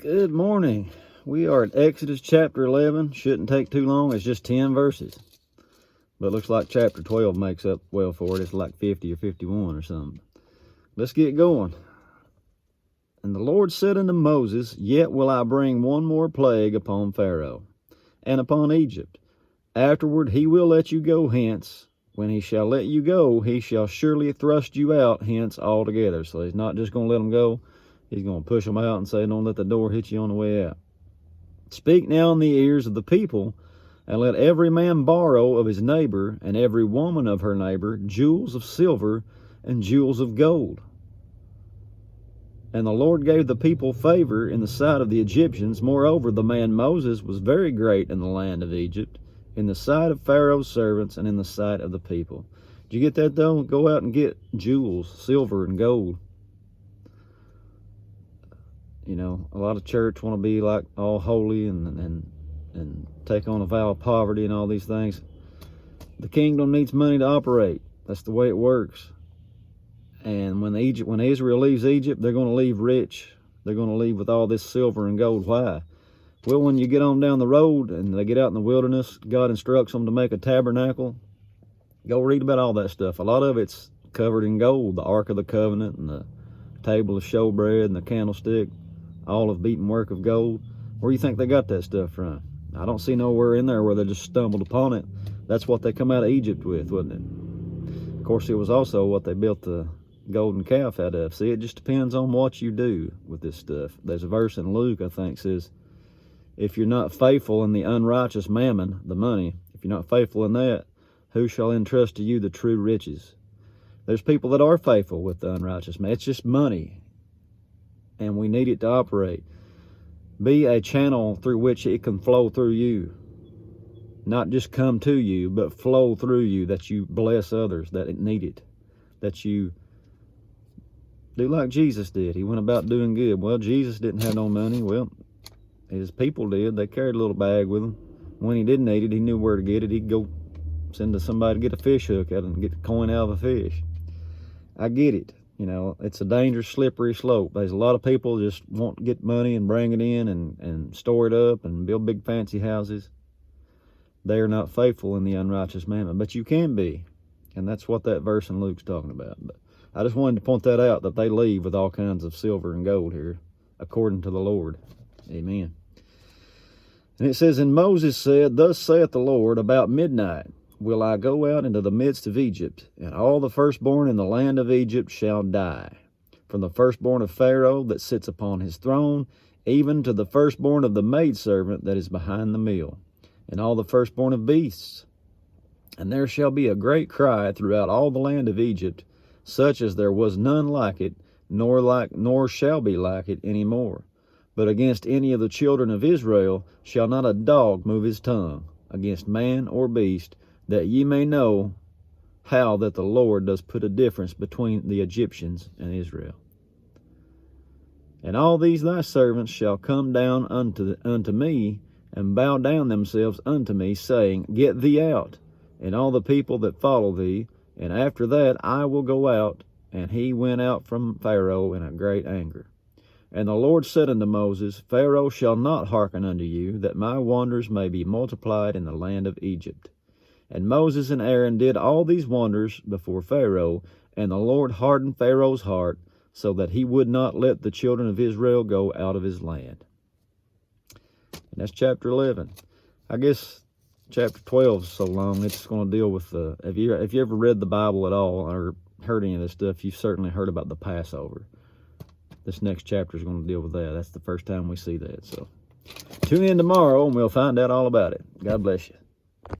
Good morning. We are at Exodus chapter 11. Shouldn't take too long. It's just 10 verses. But it looks like chapter 12 makes up well for it. It's like 50 or 51 or something. Let's get going. And the Lord said unto Moses, Yet will I bring one more plague upon Pharaoh, and upon Egypt. Afterward he will let you go hence. When he shall let you go, he shall surely thrust you out hence altogether. So he's not just going to let them go. He's going to push them out and say, don't let the door hit you on the way out. Speak now in the ears of the people, and let every man borrow of his neighbor, and every woman of her neighbor, jewels of silver and jewels of gold. And the Lord gave the people favor in the sight of the Egyptians. Moreover, the man Moses was very great in the land of Egypt, in the sight of Pharaoh's servants, and in the sight of the people. Did you get that, though? Go out and get jewels, silver and gold. You know, a lot of church want to be like all holy and take on a vow of poverty and all these things. The kingdom needs money to operate. That's the way it works. And when Israel leaves Egypt, they're going to leave rich. They're going to leave with all this silver and gold. Why? Well, when you get on down the road and they get out in the wilderness, God instructs them to make a tabernacle. Go read about all that stuff. A lot of it's covered in gold. The Ark of the Covenant and the table of showbread and the candlestick, all of beaten work of gold. Where do you think they got that stuff from? I don't see nowhere in there where they just stumbled upon it. That's what they come out of Egypt with, wasn't it? Of course, it was also what they built the golden calf out of. See, it just depends on what you do with this stuff. There's a verse in Luke, I think, says, if you're not faithful in the unrighteous mammon, the money, if you're not faithful in that, who shall entrust to you the true riches? There's people that are faithful with the unrighteous mammon. It's just money, and we need it to operate. Be a channel through which it can flow through you. Not just come to you, but flow through you, that you bless others that need it. That you do like Jesus did. He went about doing good. Well, Jesus didn't have no money. Well, his people did. They carried a little bag with them. When he didn't need it, he knew where to get it. He'd go send to somebody to get a fish hook out and get the coin out of a fish. I get it. You know, it's a dangerous, slippery slope. There's a lot of people just want to get money and bring it in and store it up and build big fancy houses. They are not faithful in the unrighteous mammon, but you can be. And that's what that verse in Luke's talking about. But I just wanted to point that out, that they leave with all kinds of silver and gold here, according to the Lord. Amen. And it says, And Moses said, Thus saith the Lord, about midnight will I go out into the midst of Egypt, and all the firstborn in the land of Egypt shall die, from the firstborn of Pharaoh that sits upon his throne, even to the firstborn of the maidservant that is behind the mill, and all the firstborn of beasts. And there shall be a great cry throughout all the land of Egypt, such as there was none like it, nor shall be like it any more. But against any of the children of Israel shall not a dog move his tongue, against man or beast, that ye may know how that the Lord does put a difference between the Egyptians and Israel. And all these thy servants shall come down unto me, and bow down themselves unto me, saying, Get thee out, and all the people that follow thee, and after that I will go out. And he went out from Pharaoh in a great anger. And the Lord said unto Moses, Pharaoh shall not hearken unto you, that my wonders may be multiplied in the land of Egypt. And Moses and Aaron did all these wonders before Pharaoh, and the Lord hardened Pharaoh's heart, so that he would not let the children of Israel go out of his land. And that's chapter 11. I guess chapter 12 is so long, it's going to deal with if you ever read the Bible at all, or heard any of this stuff, you've certainly heard about the Passover. This next chapter is going to deal with that. That's the first time we see that. So tune in tomorrow, and we'll find out all about it. God bless you.